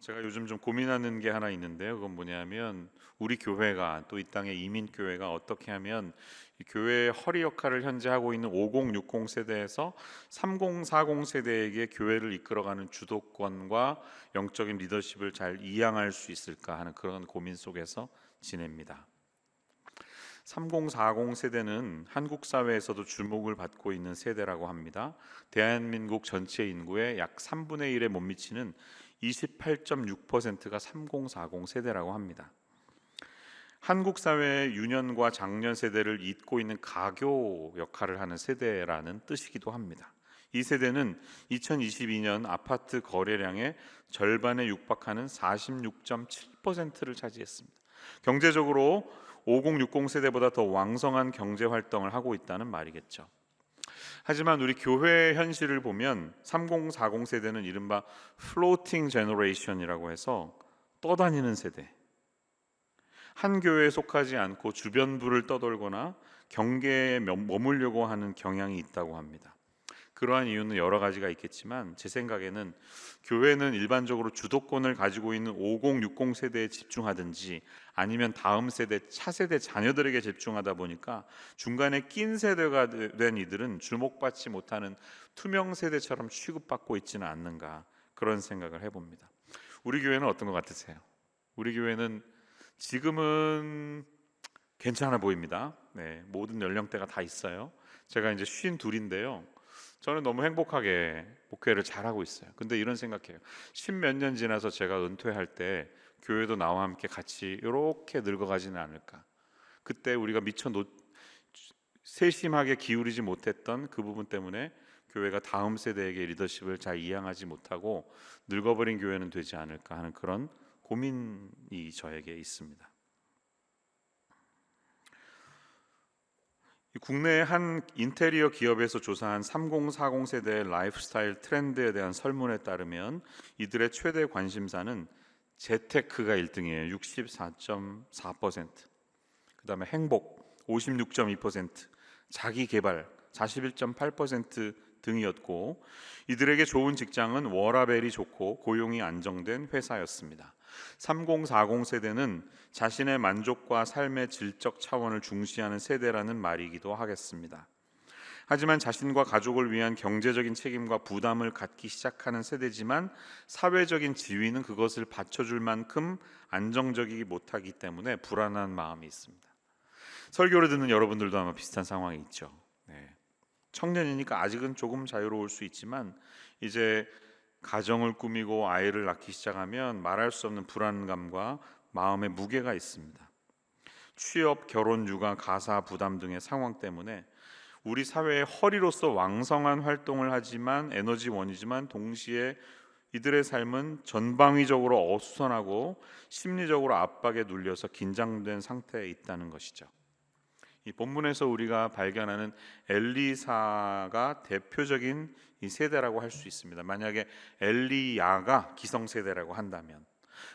제가 요즘 좀 고민하는 게 하나 있는데요. 그건 뭐냐면 우리 교회가 또 이 땅의 이민 교회가 어떻게 하면 이 교회의 허리 역할을 현재 하고 있는 5060 세대에서 3040 세대에게 교회를 이끌어가는 주도권과 영적인 리더십을 잘 이양할 수 있을까 하는 그런 고민 속에서 지냅니다. 3040 세대는 한국 사회에서도 주목을 받고 있는 세대라고 합니다. 대한민국 전체 인구의 약 3분의 1에 못 미치는 28.6%가 3040 세대라고 합니다. 한국 사회의 유년과 장년 세대를 잇고 있는 가교 역할을 하는 세대라는 뜻이기도 합니다. 이 세대는 2022년 아파트 거래량의 절반에 육박하는 46.7%를 차지했습니다. 경제적으로 5060 세대보다 더 왕성한 경제 활동을 하고 있다는 말이겠죠. 하지만 우리 교회의 현실을 보면 3040 세대는 이른바 플로팅 제너레이션이라고 해서 떠다니는 세대, 한 교회에 속하지 않고 주변부를 떠돌거나 경계에 머물려고 하는 경향이 있다고 합니다. 그러한 이유는 여러 가지가 있겠지만 제 생각에는 교회는 일반적으로 주도권을 가지고 있는 5060 세대에 집중하든지 아니면 다음 세대, 차세대 자녀들에게 집중하다 보니까 중간에 낀 세대가 된 이들은 주목받지 못하는 투명 세대처럼 취급받고 있지는 않는가, 그런 생각을 해봅니다. 우리 교회는 어떤 것 같으세요? 우리 교회는 지금은 괜찮아 보입니다. 네, 모든 연령대가 다 있어요. 제가 이제 52인데요. 저는 너무 행복하게 목회를 잘하고 있어요. 근데 이런 생각해요. 10몇 년 지나서 제가 은퇴할 때 교회도 나와 함께 같이 이렇게 늙어가지는 않을까. 그때 우리가 세심하게 기울이지 못했던 그 부분 때문에 교회가 다음 세대에게 리더십을 잘 이양하지 못하고 늙어버린 교회는 되지 않을까 하는 그런 고민이 저에게 있습니다. 국내 한 인테리어 기업에서 조사한 3040 세대의 라이프스타일 트렌드에 대한 설문에 따르면 이들의 최대 관심사는 재테크가 1등이에요. 64.4%. 그다음에 행복 56.2%, 자기 개발 41.8% 등이었고, 이들에게 좋은 직장은 워라밸이 좋고 고용이 안정된 회사였습니다. 3040 세대는 자신의 만족과 삶의 질적 차원을 중시하는 세대라는 말이기도 하겠습니다. 하지만 자신과 가족을 위한 경제적인 책임과 부담을 갖기 시작하는 세대지만 사회적인 지위는 그것을 받쳐줄 만큼 안정적이지 못하기 때문에 불안한 마음이 있습니다. 설교를 듣는 여러분들도 아마 비슷한 상황이 있죠. 네. 청년이니까 아직은 조금 자유로울 수 있지만 이제 가정을 꾸미고 아이를 낳기 시작하면 말할 수 없는 불안감과 마음의 무게가 있습니다. 취업, 결혼, 육아, 가사 부담 등의 상황 때문에 우리 사회의 허리로서 왕성한 활동을 하지만 에너지원이지만 동시에 이들의 삶은 전방위적으로 어수선하고 심리적으로 압박에 눌려서 긴장된 상태에 있다는 것이죠. 이 본문에서 우리가 발견하는 엘리사가 대표적인 이 세대라고 할 수 있습니다. 만약에 엘리야가 기성세대라고 한다면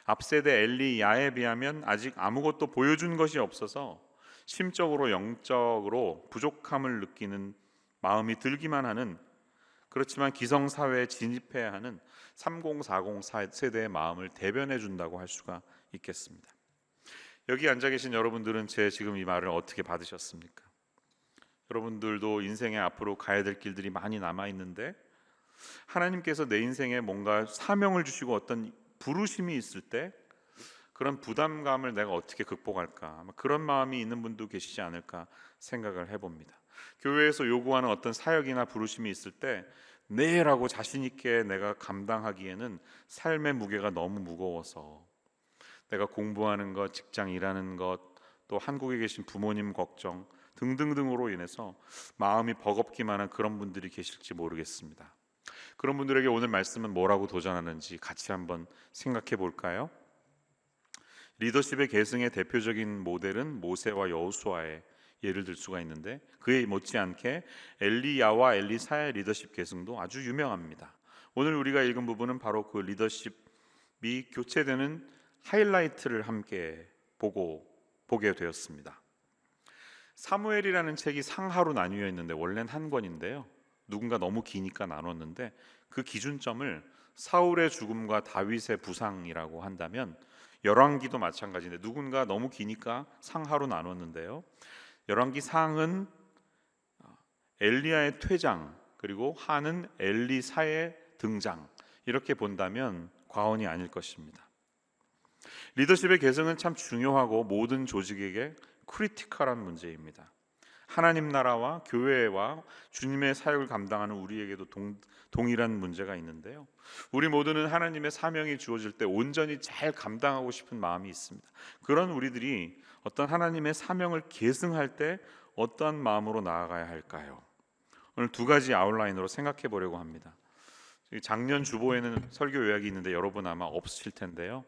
앞세대 엘리야에 비하면 아직 아무것도 보여준 것이 없어서 심적으로 영적으로 부족함을 느끼는 마음이 들기만 하는, 그렇지만 기성사회에 진입해야 하는 3040 세대의 마음을 대변해 준다고 할 수가 있겠습니다. 여기 앉아 계신 여러분들은 제 지금 이 말을 어떻게 받으셨습니까? 여러분들도 인생에 앞으로 가야 될 길들이 많이 남아 있는데 하나님께서 내 인생에 뭔가 사명을 주시고 어떤 부르심이 있을 때 그런 부담감을 내가 어떻게 극복할까, 아마 그런 마음이 있는 분도 계시지 않을까 생각을 해봅니다. 교회에서 요구하는 어떤 사역이나 부르심이 있을 때 네라고 자신 있게 내가 감당하기에는 삶의 무게가 너무 무거워서 내가 공부하는 것, 직장 일하는 것, 또 한국에 계신 부모님 걱정 등등등으로 인해서 마음이 버겁기만 한 그런 분들이 계실지 모르겠습니다. 그런 분들에게 오늘 말씀은 뭐라고 도전하는지 같이 한번 생각해 볼까요? 리더십의 계승의 대표적인 모델은 모세와 여호수아의 예를 들 수가 있는데 그에 못지않게 엘리야와 엘리사의 리더십 계승도 아주 유명합니다. 오늘 우리가 읽은 부분은 바로 그 리더십이 교체되는 하이라이트를 함께 보게 되었습니다. 사무엘이라는 책이 상하로 나뉘어 있는데 원래는 한 권인데요. 누군가 너무 기니까 나눴는데 그 기준점을 사울의 죽음과 다윗의 부상이라고 한다면 열왕기도 마찬가지인데 누군가 너무 기니까 상하로 나눴는데요. 열왕기 상은 엘리야의 퇴장 그리고 하는 엘리사의 등장 이렇게 본다면 과언이 아닐 것입니다. 리더십의 계승은 참 중요하고 모든 조직에게 크리티컬한 문제입니다. 하나님 나라와 교회와 주님의 사역을 감당하는 우리에게도 동일한 문제가 있는데요. 우리 모두는 하나님의 사명이 주어질 때 온전히 잘 감당하고 싶은 마음이 있습니다. 그런 우리들이 어떤 하나님의 사명을 계승할 때 어떠한 마음으로 나아가야 할까요? 오늘 두 가지 아웃라인으로 생각해 보려고 합니다. 작년 주보에는 설교 요약이 있는데 여러분 아마 없으실 텐데요.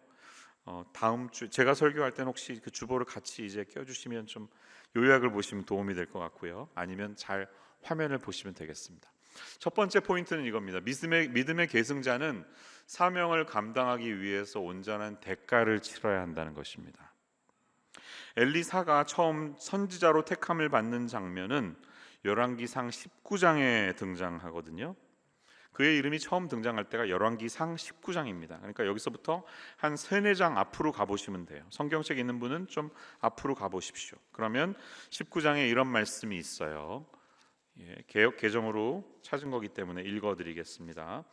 다음 주 제가 설교할 때는 혹시 그 주보를 같이 이제 껴주시면 좀 요약을 보시면 도움이 될 것 같고요. 아니면 잘 화면을 보시면 되겠습니다. 첫 번째 포인트는 이겁니다. 믿음의 계승자는 사명을 감당하기 위해서 온전한 대가를 치러야 한다는 것입니다. 엘리사가 처음 선지자로 택함을 받는 장면은 열왕기상 19장에 등장하거든요. 그의 이름이 처음 등장할 때가 열왕기상 19장입니다. 그러니까 여기서부터 한 3-4장 앞으로 가보시면 돼요. 성경책 있는 분은 좀 앞으로 가보십시오. 그러면 19장에 이런 말씀이 있어요. 개역 개정으로 찾은 거기 때문에 읽어드리겠습니다.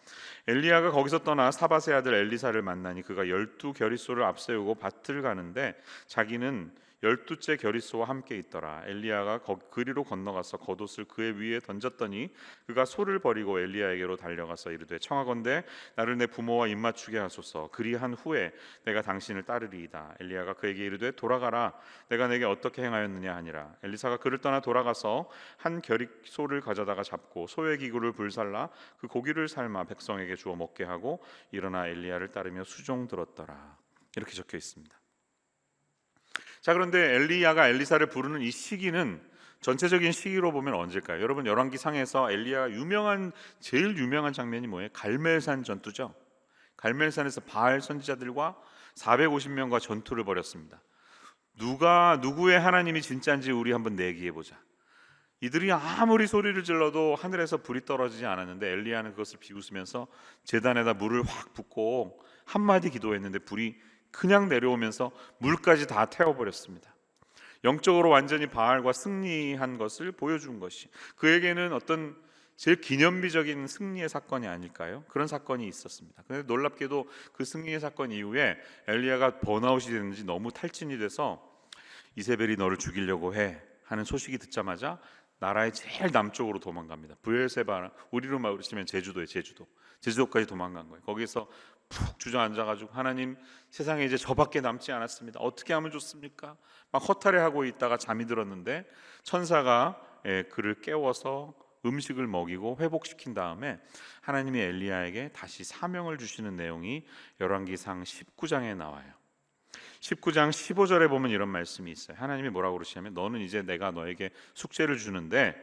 엘리야가 거기서 떠나 사밧의 아들 엘리사를 만나니 그가 12겨릿소를 앞세우고 밭을 가는데 자기는 12째 겨릿소와 함께 있더라. 엘리야가 그리로 건너가서 겉옷을 그의 위에 던졌더니 그가 소를 버리고 엘리야에게로 달려가서 이르되 청하건대 나를 내 부모와 입맞추게 하소서. 그리한 후에 내가 당신을 따르리이다. 엘리야가 그에게 이르되 돌아가라. 내가 내게 어떻게 행하였느냐 하니라. 엘리사가 그를 떠나 돌아가서 한 겨릿소를 가져다가 잡고 소의 기구를 불살라 그 고기를 삶아 백성에게 주어 먹게 하고 일어나 엘리야를 따르며 수종 들었더라. 이렇게 적혀 있습니다. 자, 그런데 엘리야가 엘리사를 부르는 이 시기는 전체적인 시기로 보면 언제일까요? 여러분 열왕기상에서 엘리야가 제일 유명한 장면이 뭐예요? 갈멜산 전투죠. 갈멜산에서 바알 선지자들과 450명과 전투를 벌였습니다. 누구의 하나님이 진짜인지 우리 한번 내기해 보자. 이들이 아무리 소리를 질러도 하늘에서 불이 떨어지지 않았는데 엘리야는 그것을 비웃으면서 제단에다 물을 확 붓고 한마디 기도했는데 불이 그냥 내려오면서 물까지 다 태워버렸습니다. 영적으로 완전히 바알과 승리한 것을 보여준 것이 그에게는 어떤 제일 기념비적인 승리의 사건이 아닐까요? 그런 사건이 있었습니다. 그런데 놀랍게도 그 승리의 사건 이후에 엘리야가 번아웃이 됐는지 너무 탈진이 돼서 이세벨이 너를 죽이려고 해 하는 소식이 듣자마자 나라의 제일 남쪽으로 도망갑니다. 브엘세바, 우리로 말하시면 제주도에 제주도까지 도망간 거예요. 거기서 푹 주저앉아가지고 하나님, 세상에 이제 저밖에 남지 않았습니다. 어떻게 하면 좋습니까? 막 허탈해하고 있다가 잠이 들었는데 천사가 그를 깨워서 음식을 먹이고 회복시킨 다음에 하나님이 엘리야에게 다시 사명을 주시는 내용이 열왕기상 19장에 나와요. 19장 15절에 보면 이런 말씀이 있어요. 하나님이 뭐라고 그러시냐면 너는 이제 내가 너에게 숙제를 주는데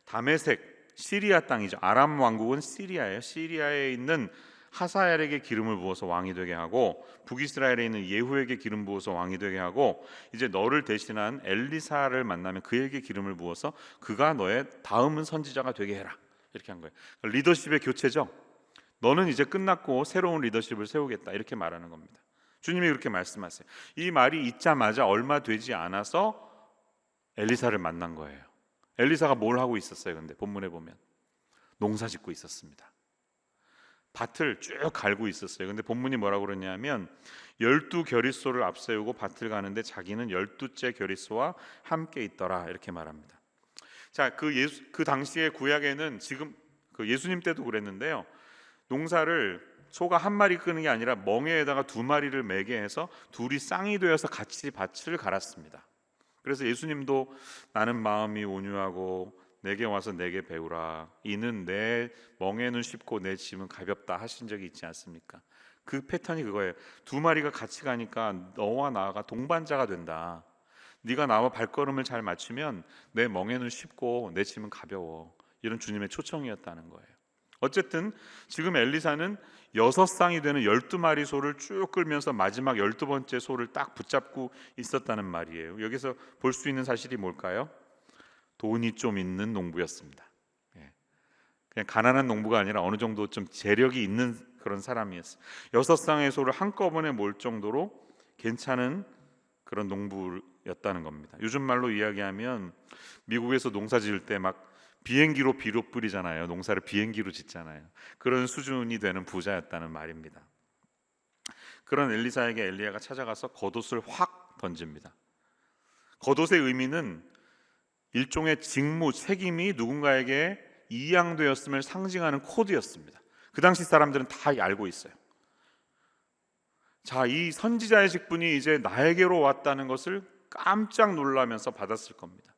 다메섹 시리아 땅이죠. 아람 왕국은 시리아예요. 시리아에 있는 하사엘에게 기름을 부어서 왕이 되게 하고 북이스라엘에 있는 예후에게 기름 부어서 왕이 되게 하고 이제 너를 대신한 엘리사를 만나면 그에게 기름을 부어서 그가 너의 다음은 선지자가 되게 해라. 이렇게 한 거예요. 리더십의 교체죠. 너는 이제 끝났고 새로운 리더십을 세우겠다. 이렇게 말하는 겁니다. 주님이 그렇게 말씀하세요. 이 말이 있자마자 얼마 되지 않아서 엘리사를 만난 거예요. 엘리사가 뭘 하고 있었어요? 근데 본문에 보면 농사 짓고 있었습니다. 밭을 쭉 갈고 있었어요. 근데 본문이 뭐라고 그러냐면 12겨릿소를 앞세우고 밭을 가는데 자기는 12째 겨릿소와 함께 있더라. 이렇게 말합니다. 자, 그 당시의 구약에는 지금 그 예수님 때도 그랬는데요. 농사를 소가 한 마리 끄는 게 아니라 멍에에다가 2마리를 매게 해서 둘이 쌍이 되어서 같이 밭을 갈았습니다. 그래서 예수님도 나는 마음이 온유하고 내게 와서 내게 배우라. 이는 내 멍에는 쉽고 내 짐은 가볍다 하신 적이 있지 않습니까? 그 패턴이 그거예요. 2마리가 같이 가니까 너와 나가 동반자가 된다. 네가 나와 발걸음을 잘 맞추면 내 멍에는 쉽고 내 짐은 가벼워. 이런 주님의 초청이었다는 거예요. 어쨌든 지금 엘리사는 6쌍이 되는 12마리 소를 쭉 끌면서 마지막 12번째 소를 딱 붙잡고 있었다는 말이에요. 여기서 볼 수 있는 사실이 뭘까요? 돈이 좀 있는 농부였습니다. 그냥 가난한 농부가 아니라 어느 정도 좀 재력이 있는 그런 사람이었어요. 6쌍의 소를 한꺼번에 몰 정도로 괜찮은 그런 농부였다는 겁니다. 요즘 말로 이야기하면 미국에서 농사 지을 때 막 비행기로 비료 뿌리잖아요. 농사를 비행기로 짓잖아요. 그런 수준이 되는 부자였다는 말입니다. 그런 엘리사에게 엘리야가 찾아가서 겉옷을 확 던집니다. 겉옷의 의미는 일종의 직무, 책임이 누군가에게 이양되었음을 상징하는 코드였습니다. 그 당시 사람들은 다 알고 있어요. 자, 이 선지자의 직분이 이제 나에게로 왔다는 것을 깜짝 놀라면서 받았을 겁니다.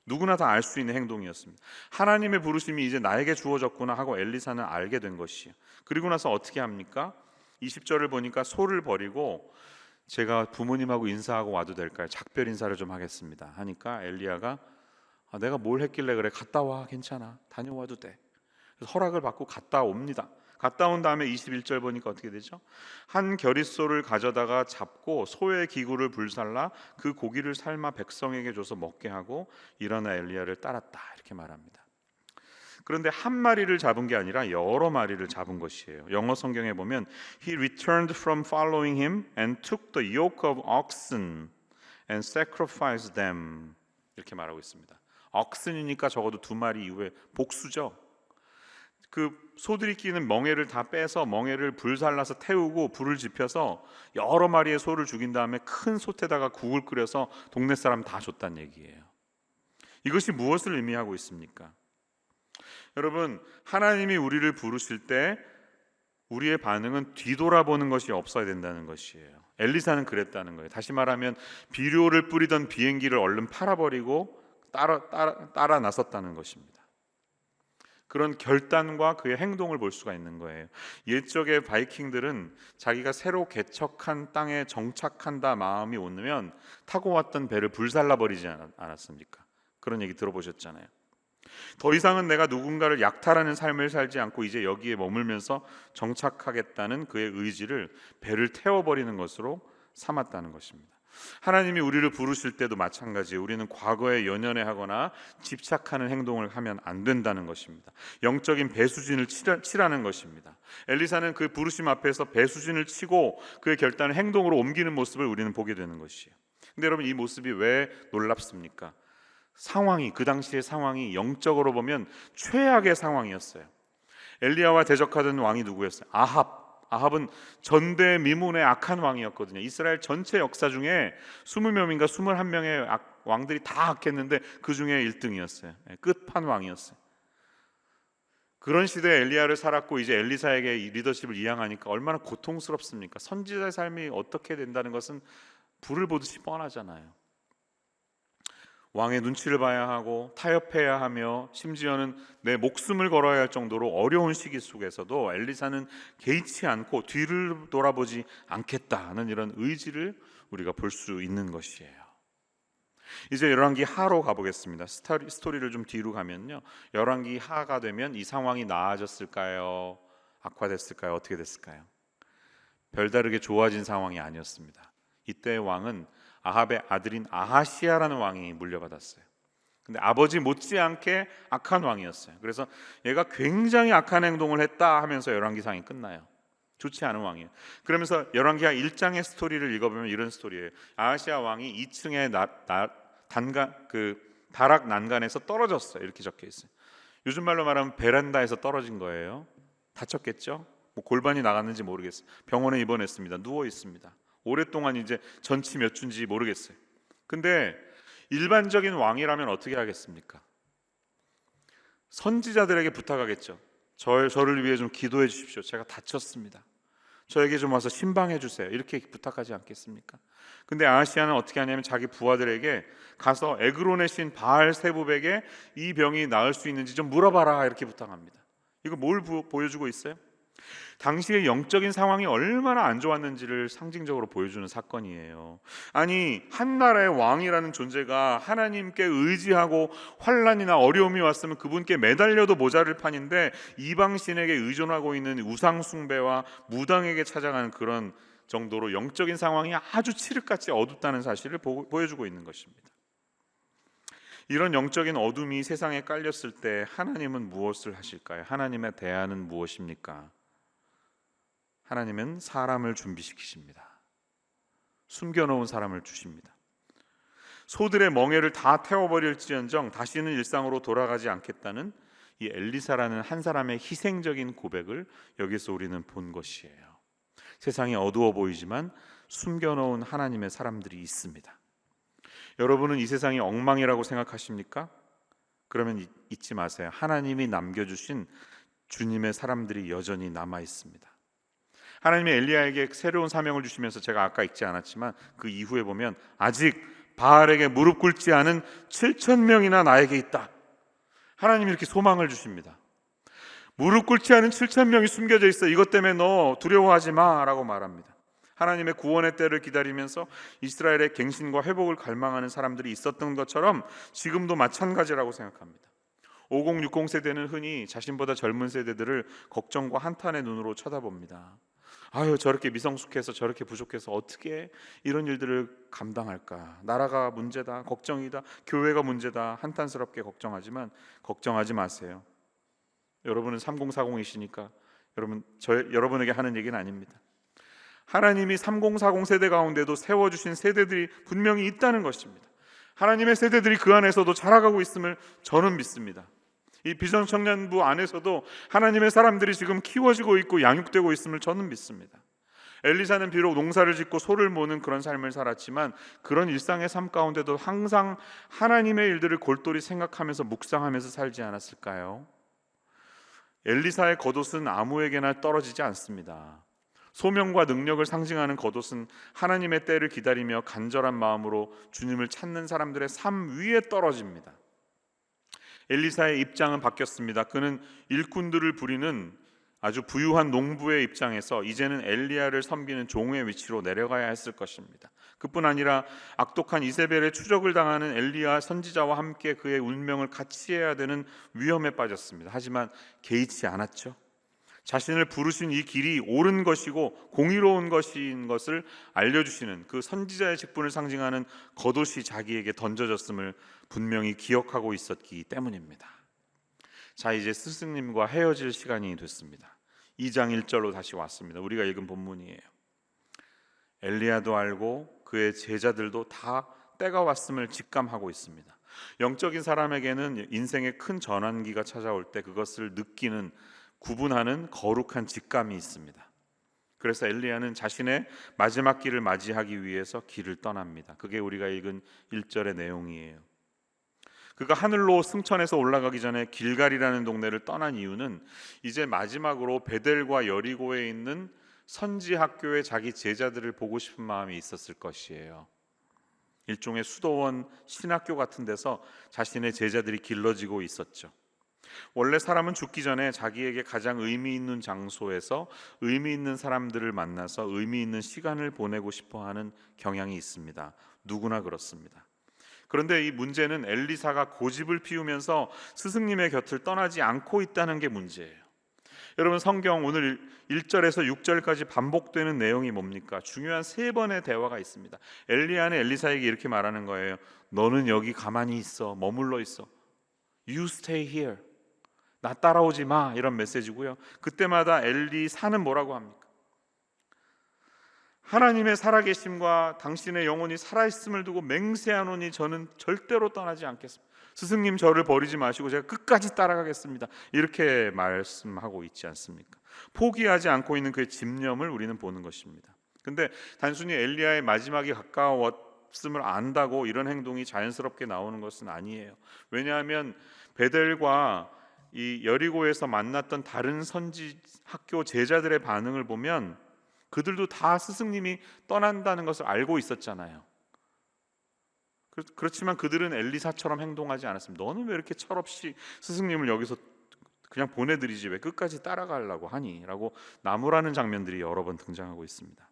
누구나 다 알 수 있는 행동이었습니다. 하나님의 부르심이 이제 나에게 주어졌구나 하고 엘리사는 알게 된 것이에요. 그리고 나서 어떻게 합니까? 20절을 보니까 소를 버리고 제가 부모님하고 인사하고 와도 될까요? 작별 인사를 좀 하겠습니다 하니까 엘리야가 내가 뭘 했길래 그래, 갔다 와, 괜찮아, 다녀와도 돼. 그래서 허락을 받고 갔다 옵니다. 갔다 온 다음에 21절 보니까 어떻게 되죠? 한 겨릿소를 가져다가 잡고 소의 기구를 불살라 그 고기를 삶아 백성에게 줘서 먹게 하고 일어나 엘리야를 따랐다, 이렇게 말합니다. 그런데 한 마리를 잡은 게 아니라 여러 마리를 잡은 것이에요. 영어 성경에 보면 He returned from following him and took the yoke of oxen and sacrificed them, 이렇게 말하고 있습니다. oxen이니까 적어도 2마리 이후에 복수죠. 그 소들이 끼는 멍에를 다 빼서 멍에를 불살라서 태우고 불을 지펴서 여러 마리의 소를 죽인 다음에 큰 솥에다가 국을 끓여서 동네 사람 다 줬다는 얘기예요. 이것이 무엇을 의미하고 있습니까? 여러분, 하나님이 우리를 부르실 때 우리의 반응은 뒤돌아보는 것이 없어야 된다는 것이에요. 엘리사는 그랬다는 거예요. 다시 말하면 비료를 뿌리던 비행기를 얼른 팔아버리고 따라 나섰다는 것입니다. 그런 결단과 그의 행동을 볼 수가 있는 거예요. 옛적의 바이킹들은 자기가 새로 개척한 땅에 정착한다 마음이 오면 타고 왔던 배를 불살라버리지 않았습니까? 그런 얘기 들어보셨잖아요. 더 이상은 내가 누군가를 약탈하는 삶을 살지 않고 이제 여기에 머물면서 정착하겠다는 그의 의지를 배를 태워버리는 것으로 삼았다는 것입니다. 하나님이 우리를 부르실 때도 마찬가지예요. 우리는 과거에 연연해하거나 집착하는 행동을 하면 안 된다는 것입니다. 영적인 배수진을 치라는 것입니다. 엘리사는 그 부르심 앞에서 배수진을 치고 그의 결단을 행동으로 옮기는 모습을 우리는 보게 되는 것이에요. 근데 여러분, 이 모습이 왜 놀랍습니까? 상황이, 그 당시의 상황이 영적으로 보면 최악의 상황이었어요. 엘리야와 대적하던 왕이 누구였어요? 아합은 전대미문의 악한 왕이었거든요. 이스라엘 전체 역사 중에 20명인가 21명의 왕들이 다 악했는데 그 중에 1등이었어요. 끝판왕이었어요. 그런 시대에 엘리야를 살았고 이제 엘리사에게 이 리더십을 이양하니까 얼마나 고통스럽습니까? 선지자의 삶이 어떻게 된다는 것은 불을 보듯이 뻔하잖아요. 왕의 눈치를 봐야 하고 타협해야 하며 심지어는 내 목숨을 걸어야 할 정도로 어려운 시기 속에서도 엘리사는 개의치 않고 뒤를 돌아보지 않겠다는 이런 의지를 우리가 볼 수 있는 것이에요. 이제 열왕기 하로 가보겠습니다. 스토리를 좀 뒤로 가면요, 열왕기 하가 되면 이 상황이 나아졌을까요? 악화됐을까요? 어떻게 됐을까요? 별다르게 좋아진 상황이 아니었습니다. 이때 왕은 아합의 아들인 아하시아라는 왕이 물려받았어요. 근데 아버지 못지않게 악한 왕이었어요. 그래서 얘가 굉장히 악한 행동을 했다 하면서 열왕기상이 끝나요. 좋지 않은 왕이에요. 그러면서 열왕기하 1장의 스토리를 읽어보면 이런 스토리예요. 아하시아 왕이 2층의 다락 난간에서 떨어졌어요. 이렇게 적혀 있어요. 요즘 말로 말하면 베란다에서 떨어진 거예요. 다쳤겠죠? 뭐 골반이 나갔는지 모르겠어요. 병원에 입원했습니다. 누워 있습니다. 오랫동안 이제 전치 몇 주인지 모르겠어요. 근데 일반적인 왕이라면 어떻게 하겠습니까? 선지자들에게 부탁하겠죠. 저를 위해 좀 기도해 주십시오. 제가 다쳤습니다. 저에게 좀 와서 신방해 주세요. 이렇게 부탁하지 않겠습니까? 근데 아하시아는 어떻게 하냐면 자기 부하들에게 가서 에그론의 신 바알세붑에게 이 병이 나을 수 있는지 좀 물어봐라, 이렇게 부탁합니다. 이거 뭘 보여주고 있어요? 당시의 영적인 상황이 얼마나 안 좋았는지를 상징적으로 보여주는 사건이에요. 아니, 한 나라의 왕이라는 존재가 하나님께 의지하고 환난이나 어려움이 왔으면 그분께 매달려도 모자랄 판인데 이방신에게 의존하고 있는 우상 숭배와 무당에게 찾아가는 그런 정도로 영적인 상황이 아주 칠흑같이 어둡다는 사실을 보여주고 있는 것입니다. 이런 영적인 어둠이 세상에 깔렸을 때 하나님은 무엇을 하실까요? 하나님의 대안은 무엇입니까? 하나님은 사람을 준비시키십니다. 숨겨놓은 사람을 주십니다. 소들의 멍에를 다 태워버릴지언정 다시는 일상으로 돌아가지 않겠다는 이 엘리사라는 한 사람의 희생적인 고백을 여기서 우리는 본 것이에요. 세상이 어두워 보이지만 숨겨놓은 하나님의 사람들이 있습니다. 여러분은 이 세상이 엉망이라고 생각하십니까? 그러면 잊지 마세요. 하나님이 남겨주신 주님의 사람들이 여전히 남아 있습니다. 하나님이 엘리야에게 새로운 사명을 주시면서 제가 아까 읽지 않았지만 그 이후에 보면 아직 바알에게 무릎 꿇지 않은 7,000명이나 나에게 있다. 하나님이 이렇게 소망을 주십니다. 무릎 꿇지 않은 7,000명이 숨겨져 있어. 이것 때문에 너 두려워하지 마라고 말합니다. 하나님의 구원의 때를 기다리면서 이스라엘의 갱신과 회복을 갈망하는 사람들이 있었던 것처럼 지금도 마찬가지라고 생각합니다. 5060 세대는 흔히 자신보다 젊은 세대들을 걱정과 한탄의 눈으로 쳐다봅니다. 아유, 저렇게 미성숙해서 저렇게 부족해서 어떻게 이런 일들을 감당할까? 나라가 문제다, 걱정이다, 교회가 문제다, 한탄스럽게 걱정하지만 걱정하지 마세요. 여러분은 3040이시니까 여러분에게 하는 얘기는 아닙니다. 하나님이 3040 세대 가운데도 세워주신 세대들이 분명히 있다는 것입니다. 하나님의 세대들이 그 안에서도 자라가고 있음을 저는 믿습니다. 이 비전 청년부 안에서도 하나님의 사람들이 지금 키워지고 있고 양육되고 있음을 저는 믿습니다. 엘리사는 비록 농사를 짓고 소를 모는 그런 삶을 살았지만 그런 일상의 삶 가운데도 항상 하나님의 일들을 골똘히 생각하면서 묵상하면서 살지 않았을까요? 엘리사의 겉옷은 아무에게나 떨어지지 않습니다. 소명과 능력을 상징하는 겉옷은 하나님의 때를 기다리며 간절한 마음으로 주님을 찾는 사람들의 삶 위에 떨어집니다. 엘리사의 입장은 바뀌었습니다. 그는 일꾼들을 부리는 아주 부유한 농부의 입장에서 이제는 엘리야를 섬기는 종의 위치로 내려가야 했을 것입니다. 그뿐 아니라 악독한 이세벨의 추적을 당하는 엘리야 선지자와 함께 그의 운명을 같이 해야 되는 위험에 빠졌습니다. 하지만 개의치 않았죠. 자신을 부르신 이 길이 옳은 것이고 공의로운 것인 것을 알려주시는 그 선지자의 직분을 상징하는 겉옷이 자기에게 던져졌음을 분명히 기억하고 있었기 때문입니다. 자, 이제 스승님과 헤어질 시간이 됐습니다. 2장 1절로 다시 왔습니다. 우리가 읽은 본문이에요. 엘리야도 알고 그의 제자들도 다 때가 왔음을 직감하고 있습니다. 영적인 사람에게는 인생의 큰 전환기가 찾아올 때 그것을 느끼는 구분하는 거룩한 직감이 있습니다. 그래서 엘리야는 자신의 마지막 길을 맞이하기 위해서 길을 떠납니다. 그게 우리가 읽은 1절의 내용이에요. 그가 하늘로 승천해서 올라가기 전에 길갈이라는 동네를 떠난 이유는 이제 마지막으로 베델과 여리고에 있는 선지 학교의 자기 제자들을 보고 싶은 마음이 있었을 것이에요. 일종의 수도원 신학교 같은 데서 자신의 제자들이 길러지고 있었죠. 원래 사람은 죽기 전에 자기에게 가장 의미 있는 장소에서 의미 있는 사람들을 만나서 의미 있는 시간을 보내고 싶어하는 경향이 있습니다. 누구나 그렇습니다. 그런데 이 문제는 엘리사가 고집을 피우면서 스승님의 곁을 떠나지 않고 있다는 게 문제예요. 여러분, 성경 오늘 1절에서 6절까지 반복되는 내용이 뭡니까? 중요한 3번의 대화가 있습니다. 엘리야는 엘리사에게 이렇게 말하는 거예요. 너는 여기 가만히 있어, 머물러 있어. You stay here. 나 따라오지 마, 이런 메시지고요. 그때마다 엘리사는 뭐라고 합니까? 하나님의 살아계심과 당신의 영혼이 살아있음을 두고 맹세하노니 저는 절대로 떠나지 않겠습니다. 스승님, 저를 버리지 마시고 제가 끝까지 따라가겠습니다. 이렇게 말씀하고 있지 않습니까? 포기하지 않고 있는 그의 집념을 우리는 보는 것입니다. 근데 단순히 엘리야의 마지막이 가까웠음을 안다고 이런 행동이 자연스럽게 나오는 것은 아니에요. 왜냐하면 베델과 이 여리고에서 만났던 다른 선지 학교 제자들의 반응을 보면 그들도 다 스승님이 떠난다는 것을 알고 있었잖아요. 그렇지만 그들은 엘리사처럼 행동하지 않았습니다. 너는 왜 이렇게 철없이 스승님을 여기서 그냥 보내드리지 왜 끝까지 따라가려고 하니? 라고 나무라는 장면들이 여러 번 등장하고 있습니다.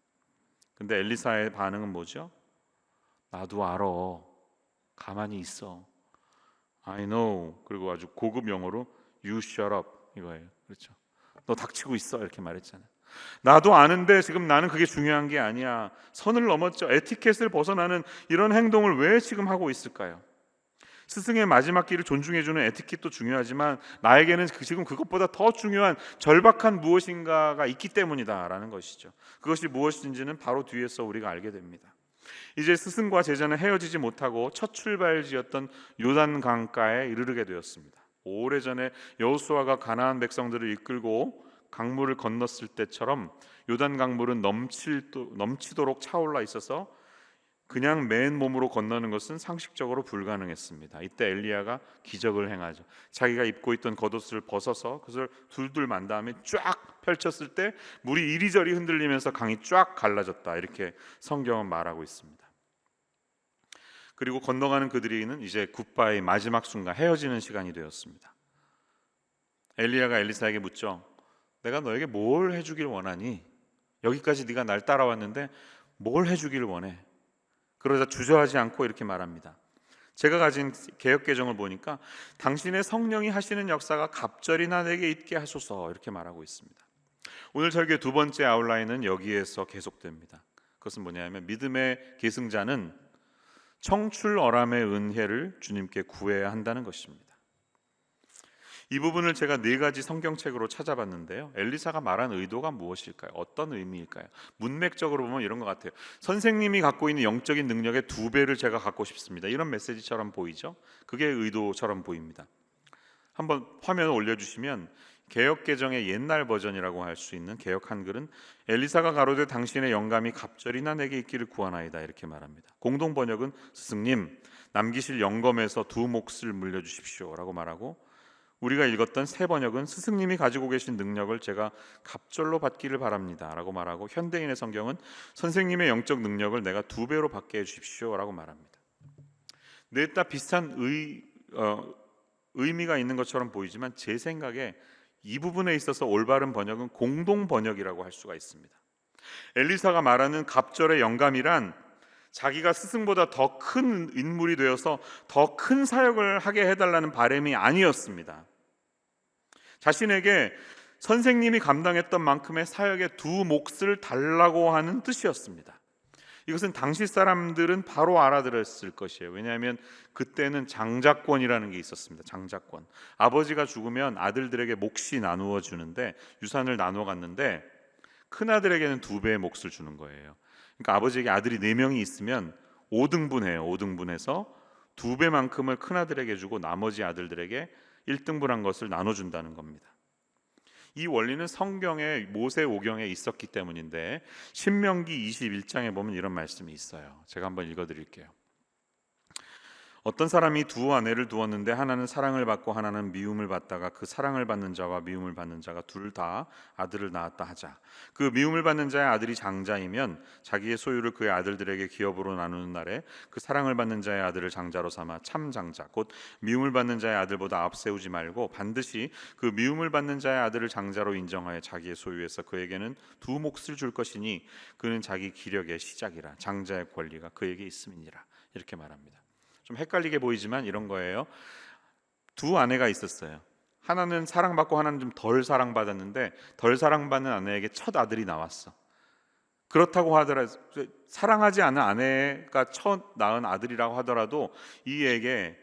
근데 엘리사의 반응은 뭐죠? 나도 알아. 가만히 있어. I know. 그리고 아주 고급 영어로 You shut up 이거예요. 그렇죠? 너 닥치고 있어 이렇게 말했잖아요. 나도 아는데 지금 나는 그게 중요한 게 아니야. 선을 넘었죠. 에티켓을 벗어나는 이런 행동을 왜 지금 하고 있을까요? 스승의 마지막 길을 존중해주는 에티켓도 중요하지만 나에게는 지금 그것보다 더 중요한 절박한 무엇인가가 있기 때문이다라는 것이죠. 그것이 무엇인지는 바로 뒤에서 우리가 알게 됩니다. 이제 스승과 제자는 헤어지지 못하고 첫 출발지였던 요단 강가에 이르게 되었습니다. 오래전에 여호수아가 가나안 백성들을 이끌고 강물을 건넜을 때처럼 요단 강물은 넘치도록 차올라 있어서 그냥 맨 몸으로 건너는 것은 상식적으로 불가능했습니다. 이때 엘리야가 기적을 행하죠. 자기가 입고 있던 겉옷을 벗어서 그것을 둘둘 만 다음에 쫙 펼쳤을 때 물이 이리저리 흔들리면서 강이 쫙 갈라졌다, 이렇게 성경은 말하고 있습니다. 그리고 건너가는 그들에게는 이제 굿바이, 마지막 순간, 헤어지는 시간이 되었습니다. 엘리야가 엘리사에게 묻죠. 내가 너에게 뭘 해주길 원하니? 여기까지 네가 날 따라왔는데 뭘 해주기를 원해? 그러자 주저하지 않고 이렇게 말합니다. 제가 가진 개역개정을 보니까 당신의 성령이 하시는 역사가 갑절이나 내게 있게 하소서, 이렇게 말하고 있습니다. 오늘 설교의 두 번째 아웃라인은 여기에서 계속됩니다. 그것은 뭐냐면 믿음의 계승자는 청출어람의 은혜를 주님께 구해야 한다는 것입니다. 이 부분을 제가 4가지 성경책으로 찾아봤는데요. 엘리사가 말한 의도가 무엇일까요? 어떤 의미일까요? 문맥적으로 보면 이런 것 같아요. 선생님이 갖고 있는 영적인 능력의 2배를 제가 갖고 싶습니다. 이런 메시지처럼 보이죠? 그게 의도처럼 보입니다. 한번 화면을 올려주시면 개역개정의 옛날 버전이라고 할 수 있는 개역 한글은 엘리사가 가로되 당신의 영감이 갑절이나 내게 있기를 구하나이다, 이렇게 말합니다. 공동 번역은 스승님 남기실 영검에서 2 몫을 물려주십시오 라고 말하고, 우리가 읽었던 새 번역은 스승님이 가지고 계신 능력을 제가 갑절로 받기를 바랍니다 라고 말하고, 현대인의 성경은 선생님의 영적 능력을 내가 2배로 받게 해주십시오 라고 말합니다. 넷 다 비슷한 의미가 있는 것처럼 보이지만 제 생각에 이 부분에 있어서 올바른 번역은 공동 번역이라고 할 수가 있습니다. 엘리사가 말하는 갑절의 영감이란 자기가 스승보다 더 큰 인물이 되어서 더 큰 사역을 하게 해달라는 바람이 아니었습니다. 자신에게 선생님이 감당했던 만큼의 사역의 2 몫을 달라고 하는 뜻이었습니다. 이것은 당시 사람들은 바로 알아들었을 것이에요. 왜냐하면 그때는 장자권이라는 게 있었습니다. 장자권. 아버지가 죽으면 아들들에게 몫이 나누어 주는데, 유산을 나누어 갔는데 큰아들에게는 2배의 몫을 주는 거예요. 그러니까 아버지에게 아들이 4명이 있으면 5등분해요. 5등분해서 2배만큼을 큰아들에게 주고 나머지 아들들에게 1등분한 것을 나눠준다는 겁니다. 이 원리는 성경의 모세오경에 있었기 때문인데 신명기 21장에 보면 이런 말씀이 있어요. 제가 한번 읽어드릴게요. 어떤 사람이 2 아내를 두었는데 하나는 사랑을 받고 하나는 미움을 받다가 그 사랑을 받는 자와 미움을 받는 자가 둘 다 아들을 낳았다 하자. 그 미움을 받는 자의 아들이 장자이면 자기의 소유를 그의 아들들에게 기업으로 나누는 날에 그 사랑을 받는 자의 아들을 장자로 삼아 참 장자, 곧 미움을 받는 자의 아들보다 앞세우지 말고 반드시 그 미움을 받는 자의 아들을 장자로 인정하여 자기의 소유에서 그에게는 2 몫을 줄 것이니 그는 자기 기력의 시작이라 장자의 권리가 그에게 있음이니라, 이렇게 말합니다. 좀 헷갈리게 보이지만 이런 거예요. 2 아내가 있었어요. 하나는 사랑받고 하나는 좀 덜 사랑받았는데 덜 사랑받는 아내에게 첫 아들이 나왔어. 그렇다고 하더라도, 사랑하지 않은 아내가 첫 낳은 아들이라고 하더라도 이에게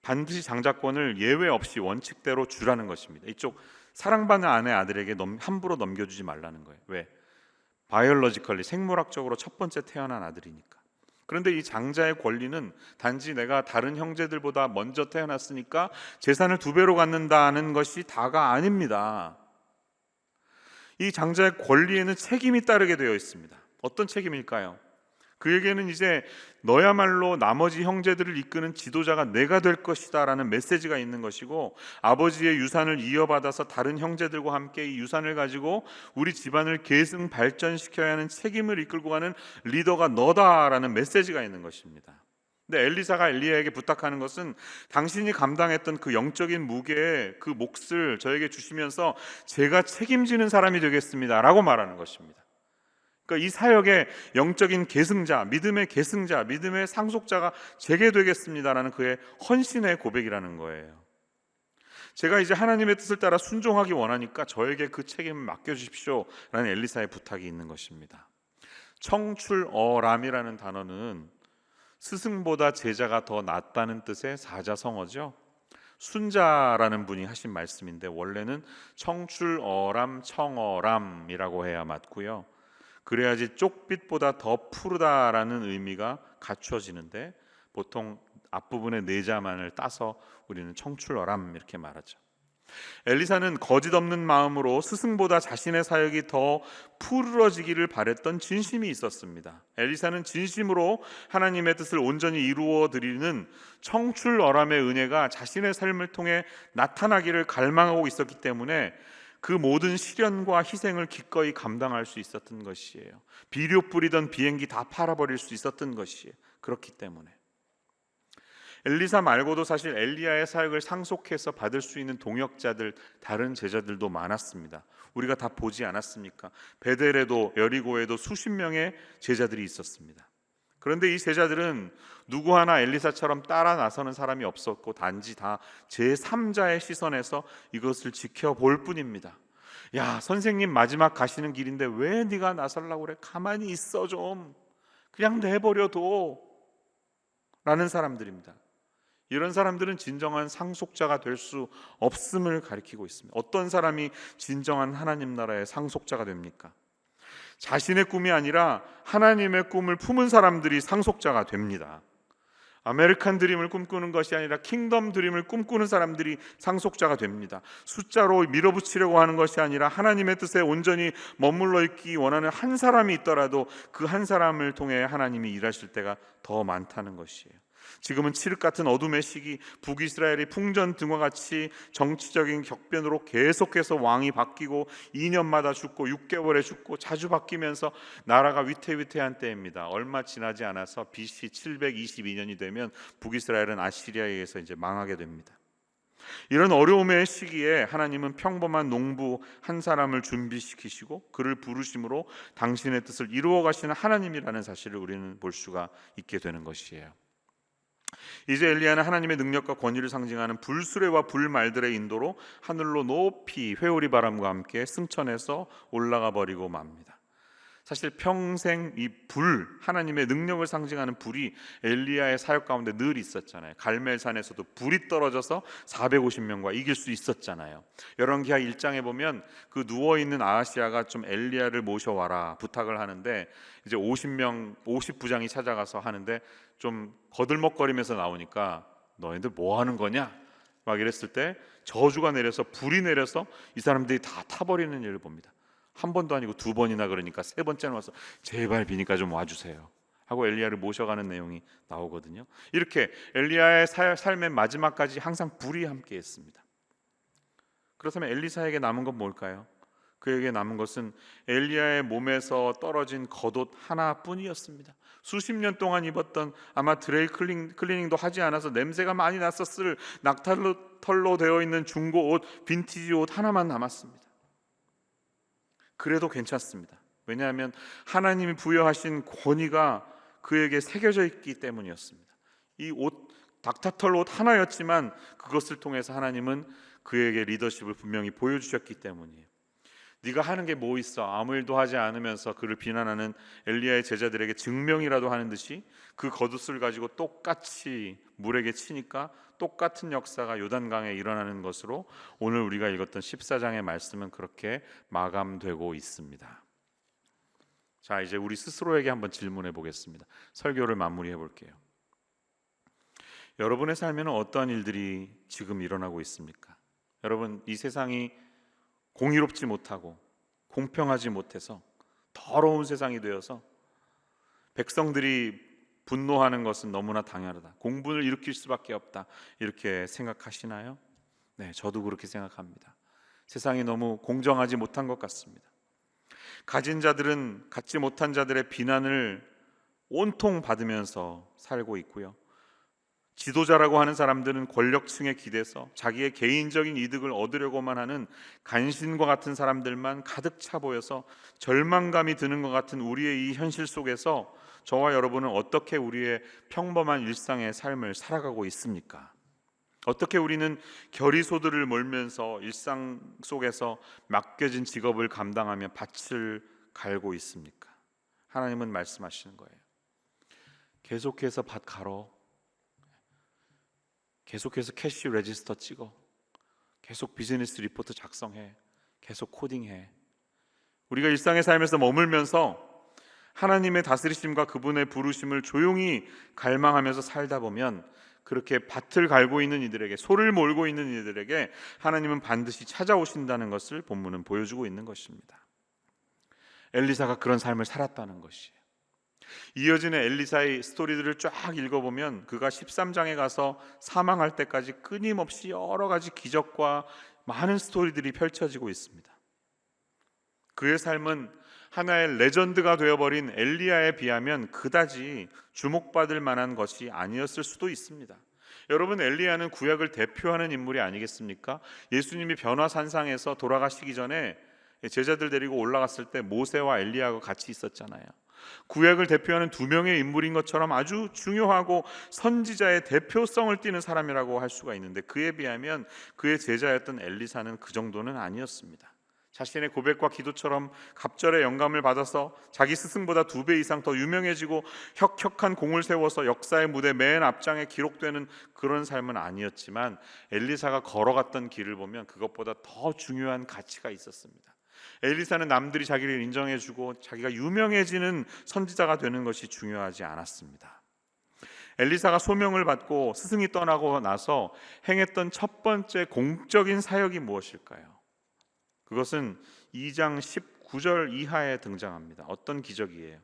반드시 장자권을 예외 없이 원칙대로 주라는 것입니다. 이쪽 사랑받는 아내 아들에게 함부로 넘겨주지 말라는 거예요. 왜? 바이올로지컬리, 생물학적으로 첫 번째 태어난 아들이니까. 그런데 이 장자의 권리는 단지 내가 다른 형제들보다 먼저 태어났으니까 재산을 2배로 갖는다는 것이 다가 아닙니다. 이 장자의 권리에는 책임이 따르게 되어 있습니다. 어떤 책임일까요? 그에게는 이제 너야말로 나머지 형제들을 이끄는 지도자가 내가 될 것이다 라는 메시지가 있는 것이고, 아버지의 유산을 이어받아서 다른 형제들과 함께 이 유산을 가지고 우리 집안을 계승 발전시켜야 하는 책임을 이끌고 가는 리더가 너다라는 메시지가 있는 것입니다. 근데 엘리사가 엘리야에게 부탁하는 것은 당신이 감당했던 그 영적인 무게의 그 몫을 저에게 주시면서 제가 책임지는 사람이 되겠습니다 라고 말하는 것입니다. 그러니까 이 사역의 영적인 계승자, 믿음의 계승자, 믿음의 상속자가 제게 되겠습니다라는 그의 헌신의 고백이라는 거예요. 제가 이제 하나님의 뜻을 따라 순종하기 원하니까 저에게 그 책임을 맡겨주십시오 라는 엘리사의 부탁이 있는 것입니다. 청출어람이라는 단어는 스승보다 제자가 더 낫다는 뜻의 사자성어죠. 순자라는 분이 하신 말씀인데 원래는 청출어람 청어람이라고 해야 맞고요. 그래야지 쪽빛보다 더 푸르다라는 의미가 갖추어지는데 보통 앞부분의 내자만을 따서 우리는 청출어람 이렇게 말하죠. 엘리사는 거짓 없는 마음으로 스승보다 자신의 사역이 더 푸르러지기를 바랬던 진심이 있었습니다. 엘리사는 진심으로 하나님의 뜻을 온전히 이루어 드리는 청출어람의 은혜가 자신의 삶을 통해 나타나기를 갈망하고 있었기 때문에 그 모든 시련과 희생을 기꺼이 감당할 수 있었던 것이에요. 비료 뿌리던 비행기 다 팔아버릴 수 있었던 것이에요. 그렇기 때문에 엘리사 말고도 사실 엘리야의 사역을 상속해서 받을 수 있는 동역자들, 다른 제자들도 많았습니다. 우리가 다 보지 않았습니까? 베델에도 여리고에도 수십 명의 제자들이 있었습니다. 그런데 이 제자들은 누구 하나 엘리사처럼 따라 나서는 사람이 없었고 단지 다 제3자의 시선에서 이것을 지켜볼 뿐입니다. 야, 선생님 마지막 가시는 길인데 왜 네가 나서려고 그래? 가만히 있어 좀. 그냥 내버려둬. 라는 사람들입니다. 이런 사람들은 진정한 상속자가 될 수 없음을 가리키고 있습니다. 어떤 사람이 진정한 하나님 나라의 상속자가 됩니까? 자신의 꿈이 아니라 하나님의 꿈을 품은 사람들이 상속자가 됩니다. 아메리칸 드림을 꿈꾸는 것이 아니라 킹덤 드림을 꿈꾸는 사람들이 상속자가 됩니다. 숫자로 밀어붙이려고 하는 것이 아니라 하나님의 뜻에 온전히 머물러 있기 원하는 한 사람이 있더라도 그 한 사람을 통해 하나님이 일하실 때가 더 많다는 것이에요. 지금은 칠흑 같은 어둠의 시기, 북이스라엘이 풍전등화 같이 정치적인 격변으로 계속해서 왕이 바뀌고 2년마다 죽고 6개월에 죽고 자주 바뀌면서 나라가 위태위태한 때입니다. 얼마 지나지 않아서 BC 722년이 되면 북이스라엘은 아시리아에 의해서 이제 망하게 됩니다. 이런 어려움의 시기에 하나님은 평범한 농부 한 사람을 준비시키시고 그를 부르심으로 당신의 뜻을 이루어 가시는 하나님이라는 사실을 우리는 볼 수가 있게 되는 것이에요. 이제 엘리야는 하나님의 능력과 권위를 상징하는 불수레와 불말들의 인도로 하늘로 높이 회오리 바람과 함께 승천해서 올라가 버리고 맙니다. 사실 평생 이 불, 하나님의 능력을 상징하는 불이 엘리야의 사역 가운데 늘 있었잖아요. 갈멜산에서도 불이 떨어져서 450명과 이길 수 있었잖아요. 열왕기하 1장에 보면 그 누워있는 아하시아가 좀 엘리야를 모셔와라 부탁을 하는데 이제 50부장이 찾아가서 하는데 좀 거들먹거리면서 나오니까 너희들 뭐 하는 거냐? 막 이랬을 때 저주가 내려서 불이 내려서 이 사람들이 다 타버리는 일을 봅니다. 한 번도 아니고 두 번이나 그러니까 세 번째는 와서 제발 비니까 좀 와주세요 하고 엘리야를 모셔가는 내용이 나오거든요. 이렇게 엘리야의 삶의 마지막까지 항상 불이 함께했습니다. 그렇다면 엘리사에게 남은 건 뭘까요? 그에게 남은 것은 엘리야의 몸에서 떨어진 겉옷 하나뿐이었습니다. 수십 년 동안 입었던 아마 드레이 클리닝도 하지 않아서 냄새가 많이 났었을 낙타털로 되어 있는 중고 옷, 빈티지 옷 하나만 남았습니다. 그래도 괜찮습니다. 왜냐하면 하나님이 부여하신 권위가 그에게 새겨져 있기 때문이었습니다. 이 옷, 낙타털 옷 하나였지만 그것을 통해서 하나님은 그에게 리더십을 분명히 보여주셨기 때문이에요. 네가 하는 게 뭐 있어? 아무 일도 하지 않으면서 그를 비난하는 엘리야의 제자들에게 증명이라도 하는 듯이 그 겉옷을 가지고 똑같이 물에게 치니까 똑같은 역사가 요단강에 일어나는 것으로 오늘 우리가 읽었던 14장의 말씀은 그렇게 마감되고 있습니다. 자, 이제 우리 스스로에게 한번 질문해 보겠습니다. 설교를 마무리해 볼게요. 여러분의 삶에는 어떠한 일들이 지금 일어나고 있습니까? 여러분, 이 세상이 공의롭지 못하고 공평하지 못해서 더러운 세상이 되어서 백성들이 분노하는 것은 너무나 당연하다, 공분을 일으킬 수밖에 없다, 이렇게 생각하시나요? 네, 저도 그렇게 생각합니다. 세상이 너무 공정하지 못한 것 같습니다. 가진 자들은 갖지 못한 자들의 비난을 온통 받으면서 살고 있고요. 지도자라고 하는 사람들은 권력층에 기대서 자기의 개인적인 이득을 얻으려고만 하는 간신과 같은 사람들만 가득 차 보여서 절망감이 드는 것 같은 우리의 이 현실 속에서 저와 여러분은 어떻게 우리의 평범한 일상의 삶을 살아가고 있습니까? 어떻게 우리는 결의소들을 몰면서 일상 속에서 맡겨진 직업을 감당하며 밭을 갈고 있습니까? 하나님은 말씀하시는 거예요. 계속해서 밭 갈어, 계속해서 캐시 레지스터 찍어, 계속 비즈니스 리포트 작성해, 계속 코딩해. 우리가 일상의 삶에서 머물면서 하나님의 다스리심과 그분의 부르심을 조용히 갈망하면서 살다 보면 그렇게 밭을 갈고 있는 이들에게, 소를 몰고 있는 이들에게 하나님은 반드시 찾아오신다는 것을 본문은 보여주고 있는 것입니다. 엘리사가 그런 삶을 살았다는 것이에요. 이어지는 엘리사의 스토리들을 쫙 읽어보면 그가 13장에 가서 사망할 때까지 끊임없이 여러 가지 기적과 많은 스토리들이 펼쳐지고 있습니다. 그의 삶은 하나의 레전드가 되어버린 엘리야에 비하면 그다지 주목받을 만한 것이 아니었을 수도 있습니다. 여러분, 엘리야는 구약을 대표하는 인물이 아니겠습니까? 예수님이 변화산상에서 돌아가시기 전에 제자들 데리고 올라갔을 때 모세와 엘리야가 같이 있었잖아요. 구약을 대표하는 두 명의 인물인 것처럼 아주 중요하고 선지자의 대표성을 띠는 사람이라고 할 수가 있는데, 그에 비하면 그의 제자였던 엘리사는 그 정도는 아니었습니다. 자신의 고백과 기도처럼 갑절의 영감을 받아서 자기 스승보다 2배 이상 더 유명해지고 혁혁한 공을 세워서 역사의 무대 맨 앞장에 기록되는 그런 삶은 아니었지만, 엘리사가 걸어갔던 길을 보면 그것보다 더 중요한 가치가 있었습니다. 엘리사는 남들이 자기를 인정해주고 자기가 유명해지는 선지자가 되는 것이 중요하지 않았습니다. 엘리사가 소명을 받고 스승이 떠나고 나서 행했던 첫 번째 공적인 사역이 무엇일까요? 그것은 2장 19절 이하에 등장합니다. 어떤 기적이에요?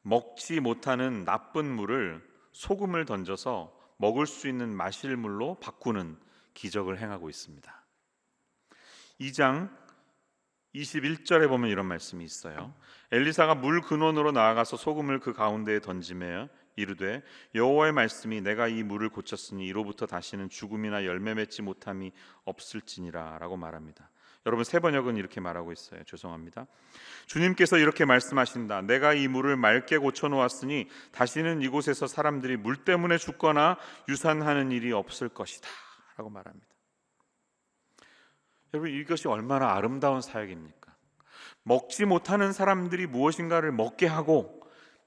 먹지 못하는 나쁜 물을 소금을 던져서 먹을 수 있는 마실 물로 바꾸는 기적을 행하고 있습니다. 2장 21절에 보면 이런 말씀이 있어요. 엘리사가 물 근원으로 나아가서 소금을 그 가운데에 던지며 이르되 여호와의 말씀이 내가 이 물을 고쳤으니 이로부터 다시는 죽음이나 열매 맺지 못함이 없을지니라 라고 말합니다. 여러분, 새 번역은 이렇게 말하고 있어요. 죄송합니다. 주님께서 이렇게 말씀하신다. 내가 이 물을 맑게 고쳐놓았으니 다시는 이곳에서 사람들이 물 때문에 죽거나 유산하는 일이 없을 것이다 라고 말합니다. 여러분, 이것이 얼마나 아름다운 사역입니까? 먹지 못하는 사람들이 무엇인가를 먹게 하고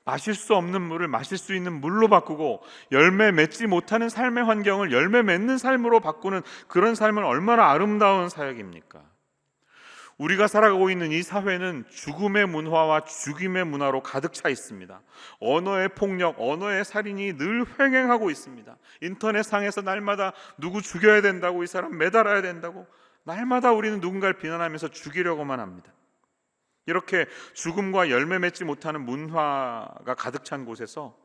마실 수 없는 물을 마실 수 있는 물로 바꾸고 열매 맺지 못하는 삶의 환경을 열매 맺는 삶으로 바꾸는 그런 삶은 얼마나 아름다운 사역입니까? 우리가 살아가고 있는 이 사회는 죽음의 문화와 죽임의 문화로 가득 차 있습니다. 언어의 폭력, 언어의 살인이 늘 횡행하고 있습니다. 인터넷상에서 날마다 누구 죽여야 된다고, 이 사람 매달아야 된다고, 날마다 우리는 누군가를 비난하면서 죽이려고만 합니다. 이렇게 죽음과 열매 맺지 못하는 문화가 가득 찬 곳에서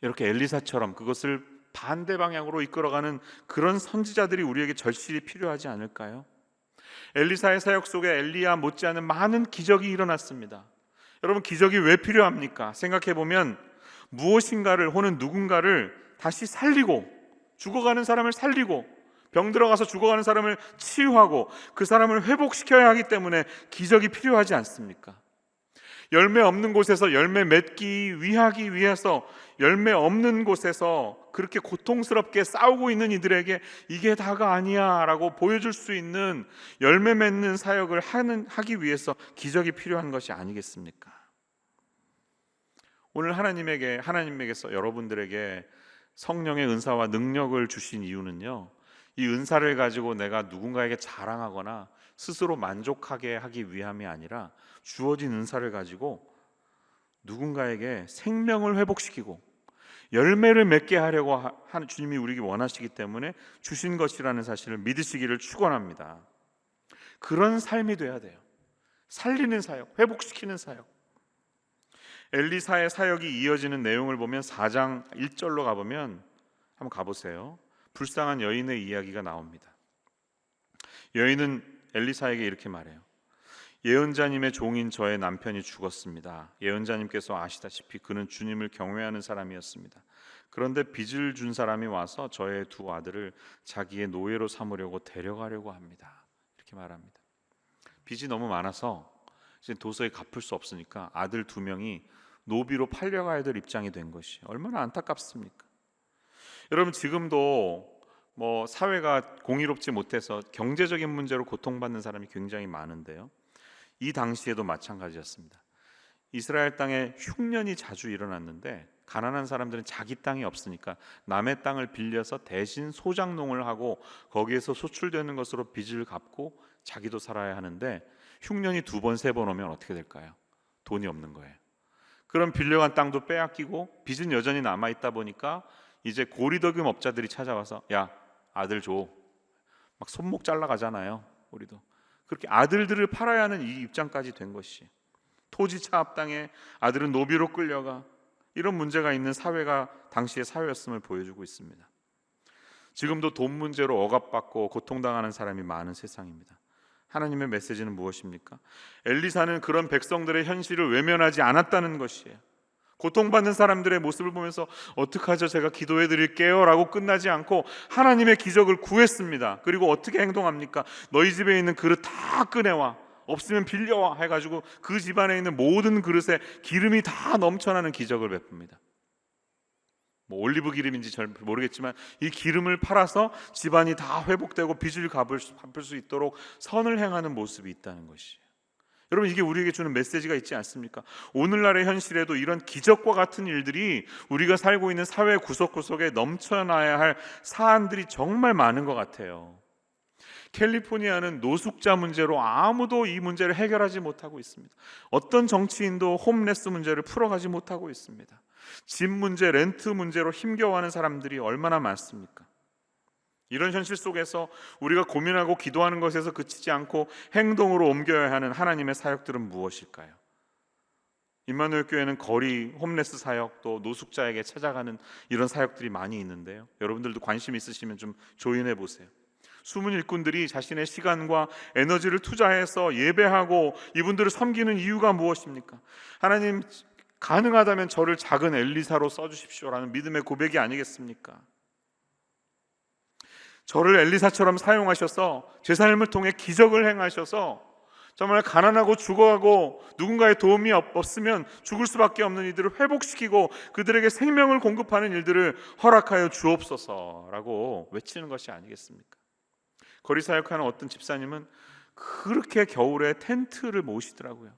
이렇게 엘리사처럼 그것을 반대 방향으로 이끌어가는 그런 선지자들이 우리에게 절실히 필요하지 않을까요? 엘리사의 사역 속에 엘리야 못지않은 많은 기적이 일어났습니다. 여러분, 기적이 왜 필요합니까? 생각해보면 무엇인가를 혹은 누군가를 다시 살리고, 죽어가는 사람을 살리고 병 들어가서 죽어가는 사람을 치유하고 그 사람을 회복시켜야 하기 때문에 기적이 필요하지 않습니까? 열매 없는 곳에서 열매 맺기 위하기 위해서 열매 없는 곳에서 그렇게 고통스럽게 싸우고 있는 이들에게 이게 다가 아니야 라고 보여줄 수 있는 열매 맺는 사역을 하기 위해서 기적이 필요한 것이 아니겠습니까? 오늘 하나님에게서 여러분들에게 성령의 은사와 능력을 주신 이유는요, 이 은사를 가지고 내가 누군가에게 자랑하거나 스스로 만족하게 하기 위함이 아니라 주어진 은사를 가지고 누군가에게 생명을 회복시키고 열매를 맺게 하려고 하는 주님이 우리에게 원하시기 때문에 주신 것이라는 사실을 믿으시기를 축원합니다. 그런 삶이 돼야 돼요. 살리는 사역, 회복시키는 사역. 엘리사의 사역이 이어지는 내용을 보면 4장 1절로 가보면 한번 가보세요. 불쌍한 여인의 이야기가 나옵니다. 여인은 엘리사에게 이렇게 말해요. 예언자님의 종인 저의 남편이 죽었습니다. 예언자님께서 아시다시피 그는 주님을 경외하는 사람이었습니다. 그런데 빚을 준 사람이 와서 저의 2 아들을 자기의 노예로 삼으려고 데려가려고 합니다. 이렇게 말합니다. 빚이 너무 많아서 이제 도저히 갚을 수 없으니까 아들 2명이 노비로 팔려가야 될 입장이 된 것이 얼마나 안타깝습니까? 여러분, 지금도 사회가 공의롭지 못해서 경제적인 문제로 고통받는 사람이 굉장히 많은데요, 이 당시에도 마찬가지였습니다. 이스라엘 땅에 흉년이 자주 일어났는데 가난한 사람들은 자기 땅이 없으니까 남의 땅을 빌려서 대신 소작농을 하고 거기에서 소출되는 것으로 빚을 갚고 자기도 살아야 하는데 흉년이 2번, 3번 오면 어떻게 될까요? 돈이 없는 거예요. 그럼 빌려간 땅도 빼앗기고 빚은 여전히 남아있다 보니까 이제 고리덕임 업자들이 찾아와서 야, 아들 줘. 막 손목 잘라가잖아요. 우리도 그렇게 아들들을 팔아야 하는 이 입장까지 된 것이, 토지 차압당해 아들은 노비로 끌려가, 이런 문제가 있는 사회가 당시의 사회였음을 보여주고 있습니다. 지금도 돈 문제로 억압받고 고통당하는 사람이 많은 세상입니다. 하나님의 메시지는 무엇입니까? 엘리사는 그런 백성들의 현실을 외면하지 않았다는 것이에요. 고통받는 사람들의 모습을 보면서 어떡하죠? 제가 기도해 드릴게요 라고 끝나지 않고 하나님의 기적을 구했습니다. 그리고 어떻게 행동합니까? 너희 집에 있는 그릇 다 꺼내와, 없으면 빌려와 해가지고 그 집안에 있는 모든 그릇에 기름이 다 넘쳐나는 기적을 베풉니다. 뭐 올리브 기름인지 잘 모르겠지만 이 기름을 팔아서 집안이 다 회복되고 빚을 갚을 수 있도록 선을 행하는 모습이 있다는 것이에요. 여러분, 이게 우리에게 주는 메시지가 있지 않습니까? 오늘날의 현실에도 이런 기적과 같은 일들이 우리가 살고 있는 사회 구석구석에 넘쳐나야 할 사안들이 정말 많은 것 같아요. 캘리포니아는 노숙자 문제로 아무도 이 문제를 해결하지 못하고 있습니다. 어떤 정치인도 홈레스 문제를 풀어가지 못하고 있습니다. 집 문제, 렌트 문제로 힘겨워하는 사람들이 얼마나 많습니까? 이런 현실 속에서 우리가 고민하고 기도하는 것에서 그치지 않고 행동으로 옮겨야 하는 하나님의 사역들은 무엇일까요? 임마누엘 교회는 거리 홈레스 사역, 또 노숙자에게 찾아가는 이런 사역들이 많이 있는데요, 여러분들도 관심 있으시면 좀 조인해 보세요. 숨은 일꾼들이 자신의 시간과 에너지를 투자해서 예배하고 이분들을 섬기는 이유가 무엇입니까? 하나님, 가능하다면 저를 작은 엘리사로 써주십시오라는 믿음의 고백이 아니겠습니까? 저를 엘리사처럼 사용하셔서 제 삶을 통해 기적을 행하셔서 정말 가난하고 죽어가고 누군가의 도움이 없으면 죽을 수밖에 없는 이들을 회복시키고 그들에게 생명을 공급하는 일들을 허락하여 주옵소서라고 외치는 것이 아니겠습니까? 거리 사역하는 어떤 집사님은 그렇게 겨울에 텐트를 모시더라고요.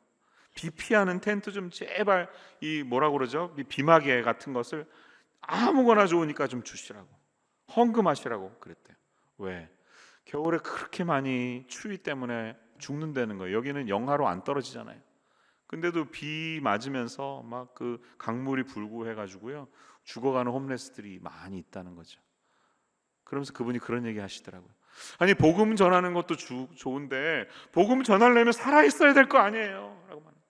비 피하는 텐트 좀 제발, 이 뭐라고 그러죠? 이 비마개 같은 것을 아무거나 좋으니까 좀 주시라고, 헌금하시라고 그랬대요. 왜? 겨울에 그렇게 많이 추위 때문에 죽는다는 거예요. 여기는 영하로 안 떨어지잖아요. 근데도 비 맞으면서 막 그 강물이 불고 해가지고요, 죽어가는 홈레스들이 많이 있다는 거죠. 그러면서 그분이 그런 얘기 하시더라고요. 아니, 복음 전하는 것도 좋은데 복음 전하려면 살아있어야 될 거 아니에요 라고 말합니다.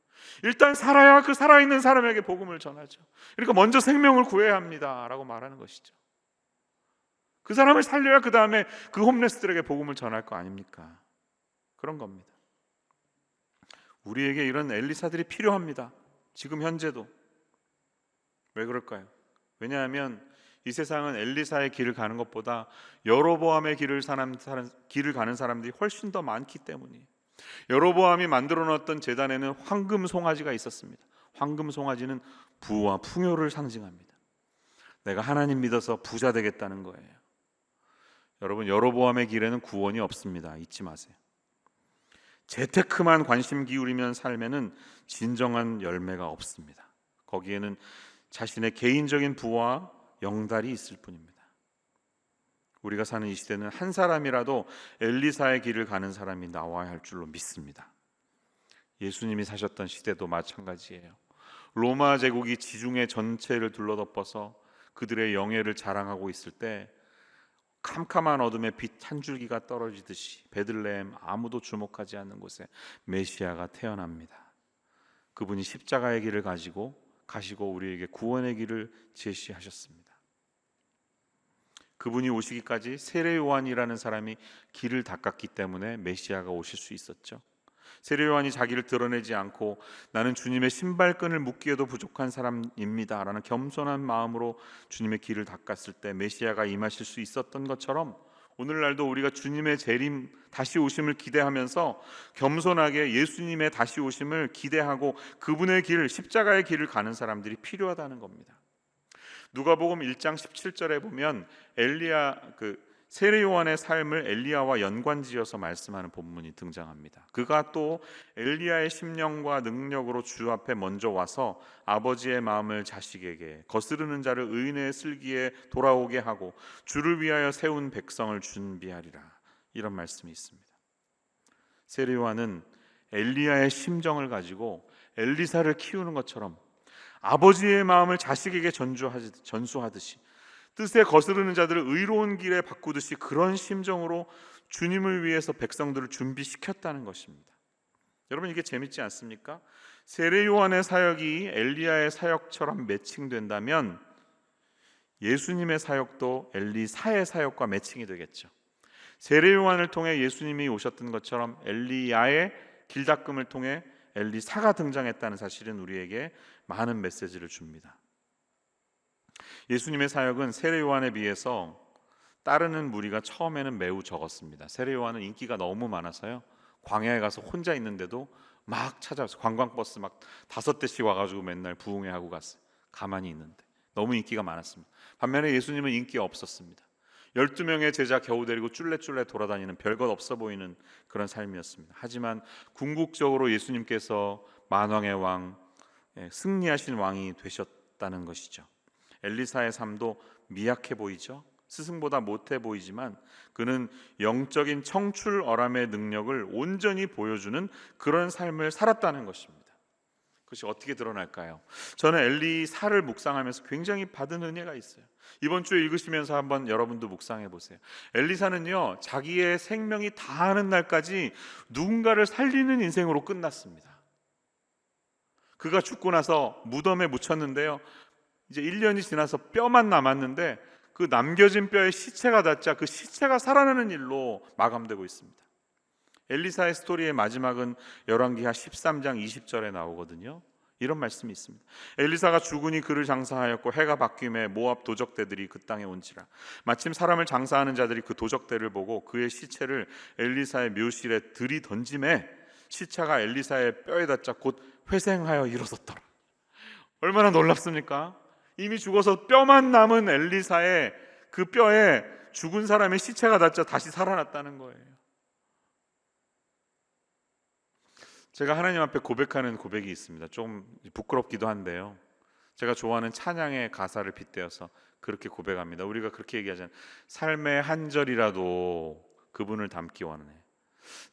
일단 살아야 그 살아있는 사람에게 복음을 전하죠. 그러니까 먼저 생명을 구해야 합니다 라고 말하는 것이죠. 그 사람을 살려야 그 다음에 그 홈레스들에게 복음을 전할 거 아닙니까? 그런 겁니다. 우리에게 이런 엘리사들이 필요합니다. 지금 현재도. 왜 그럴까요? 왜냐하면 이 세상은 엘리사의 길을 가는 것보다 여로보암의 길을 가는 사람들이 훨씬 더 많기 때문이에요. 여로보암이 만들어 놓았던 제단에는 황금 송아지가 있었습니다. 황금 송아지는 부와 풍요를 상징합니다. 내가 하나님 믿어서 부자 되겠다는 거예요. 여러분, 여로보암의 길에는 구원이 없습니다. 잊지 마세요. 재테크만 관심 기울이면 삶에는 진정한 열매가 없습니다. 거기에는 자신의 개인적인 부와 영달이 있을 뿐입니다. 우리가 사는 이 시대는 한 사람이라도 엘리사의 길을 가는 사람이 나와야 할 줄로 믿습니다. 예수님이 사셨던 시대도 마찬가지예요. 로마 제국이 지중해 전체를 둘러덮어서 그들의 영예를 자랑하고 있을 때 캄캄한 어둠에 빛 한 줄기가 떨어지듯이 베들레헴, 아무도 주목하지 않는 곳에 메시아가 태어납니다. 그분이 십자가의 길을 가시고 우리에게 구원의 길을 제시하셨습니다. 그분이 오시기까지 세례 요한이라는 사람이 길을 닦았기 때문에 메시아가 오실 수 있었죠. 세례 요한이 자기를 드러내지 않고 나는 주님의 신발끈을 묶기에도 부족한 사람입니다 라는 겸손한 마음으로 주님의 길을 닦았을 때 메시아가 임하실 수 있었던 것처럼 오늘날도 우리가 주님의 재림, 다시 오심을 기대하면서 겸손하게 예수님의 다시 오심을 기대하고 그분의 길, 십자가의 길을 가는 사람들이 필요하다는 겁니다. 누가복음 1장 17절에 보면 엘리야, 세례 요한의 삶을 엘리야와 연관지어서 말씀하는 본문이 등장합니다. 그가 또 엘리야의 심령과 능력으로 주 앞에 먼저 와서 아버지의 마음을 자식에게, 거스르는 자를 의인의 슬기에 돌아오게 하고 주를 위하여 세운 백성을 준비하리라, 이런 말씀이 있습니다. 세례 요한은 엘리야의 심정을 가지고 엘리사를 키우는 것처럼 아버지의 마음을 자식에게 전수하듯이, 뜻에 거스르는 자들을 의로운 길에 바꾸듯이 그런 심정으로 주님을 위해서 백성들을 준비시켰다는 것입니다. 여러분, 이게 재밌지 않습니까? 세례 요한의 사역이 엘리야의 사역처럼 매칭된다면 예수님의 사역도 엘리사의 사역과 매칭이 되겠죠. 세례 요한을 통해 예수님이 오셨던 것처럼 엘리야의 길닦음을 통해 엘리사가 등장했다는 사실은 우리에게 많은 메시지를 줍니다. 예수님의 사역은 세례 요한에 비해서 따르는 무리가 처음에는 매우 적었습니다. 세례 요한은 인기가 너무 많아서요, 광야에 가서 혼자 있는데도 막 찾아와서 관광버스 막 5대씩 와가지고 맨날 부흥회하고 갔어요. 가만히 있는데 너무 인기가 많았습니다. 반면에 예수님은 인기가 없었습니다. 12명의 제자 겨우 데리고 쫄래쫄래 돌아다니는 별것 없어 보이는 그런 삶이었습니다. 하지만 궁극적으로 예수님께서 만왕의 왕, 승리하신 왕이 되셨다는 것이죠. 엘리사의 삶도 미약해 보이죠. 스승보다 못해 보이지만 그는 영적인 청출어람의 능력을 온전히 보여주는 그런 삶을 살았다는 것입니다. 그것이 어떻게 드러날까요? 저는 엘리사를 묵상하면서 굉장히 받은 은혜가 있어요. 이번 주에 읽으시면서 한번 여러분도 묵상해 보세요. 엘리사는요, 자기의 생명이 다하는 날까지 누군가를 살리는 인생으로 끝났습니다. 그가 죽고 나서 무덤에 묻혔는데요, 이제 1년이 지나서 뼈만 남았는데 그 남겨진 뼈에 시체가 닿자 그 시체가 살아나는 일로 마감되고 있습니다. 엘리사의 스토리의 마지막은 열왕기하 13장 20절에 나오거든요. 이런 말씀이 있습니다. 엘리사가 죽으니 그를 장사하였고 해가 바뀜에 모압 도적대들이 그 땅에 온지라. 마침 사람을 장사하는 자들이 그 도적대를 보고 그의 시체를 엘리사의 묘실에 들이던짐에 시체가 엘리사의 뼈에 닿자 곧 회생하여 일어섰더라. 얼마나 놀랍습니까? 이미 죽어서 뼈만 남은 엘리사의 그 뼈에 죽은 사람의 시체가 닿자 다시 살아났다는 거예요. 제가 하나님 앞에 고백하는 고백이 있습니다. 좀 부끄럽기도 한데요, 제가 좋아하는 찬양의 가사를 빗대어서 그렇게 고백합니다. 우리가 그렇게 얘기하잖아요. 삶의 한 절이라도 그분을 닮기 원해.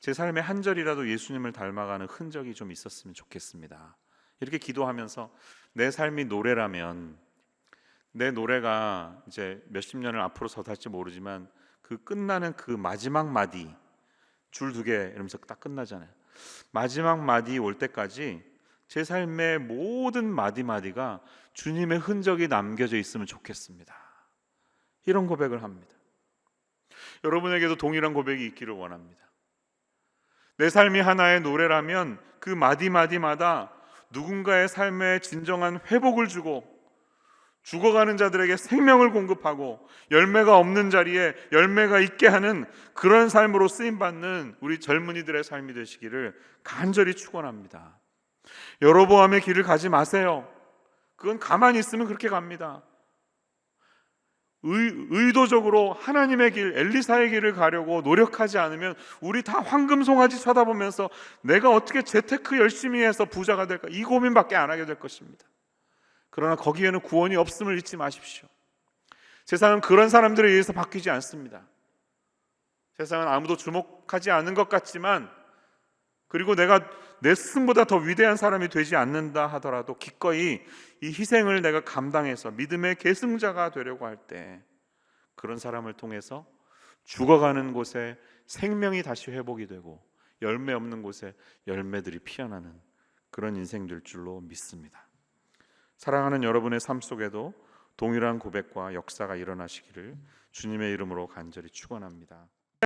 제 삶의 한 절이라도 예수님을 닮아가는 흔적이 좀 있었으면 좋겠습니다. 이렇게 기도하면서 내 삶이 노래라면 내 노래가 이제 몇십 년을 앞으로 서 탈지 모르지만 그 끝나는 그 마지막 마디, 줄 2개 이러면서 딱 끝나잖아요. 마지막 마디 올 때까지 제 삶의 모든 마디마디가 주님의 흔적이 남겨져 있으면 좋겠습니다. 이런 고백을 합니다. 여러분에게도 동일한 고백이 있기를 원합니다. 내 삶이 하나의 노래라면 그 마디마디마다 누군가의 삶에 진정한 회복을 주고 죽어가는 자들에게 생명을 공급하고 열매가 없는 자리에 열매가 있게 하는 그런 삶으로 쓰임받는 우리 젊은이들의 삶이 되시기를 간절히 축원합니다. 여로보암의 길을 가지 마세요. 그건 가만히 있으면 그렇게 갑니다. 의도적으로 하나님의 길, 엘리사의 길을 가려고 노력하지 않으면 우리 다 황금송아지 쳐다보면서 내가 어떻게 재테크 열심히 해서 부자가 될까, 이 고민밖에 안 하게 될 것입니다. 그러나 거기에는 구원이 없음을 잊지 마십시오. 세상은 그런 사람들에 의해서 바뀌지 않습니다. 세상은 아무도 주목하지 않는 것 같지만, 그리고 내가 내 스승보다 더 위대한 사람이 되지 않는다 하더라도 기꺼이 이 희생을 내가 감당해서 믿음의 계승자가 되려고 할 때 그런 사람을 통해서 죽어가는 곳에 생명이 다시 회복이 되고 열매 없는 곳에 열매들이 피어나는 그런 인생 될 줄로 믿습니다. 사랑하는 여러분의 삶 속에도 동일한 고백과 역사가 일어나시기를 주님의 이름으로 간절히 축원합니다.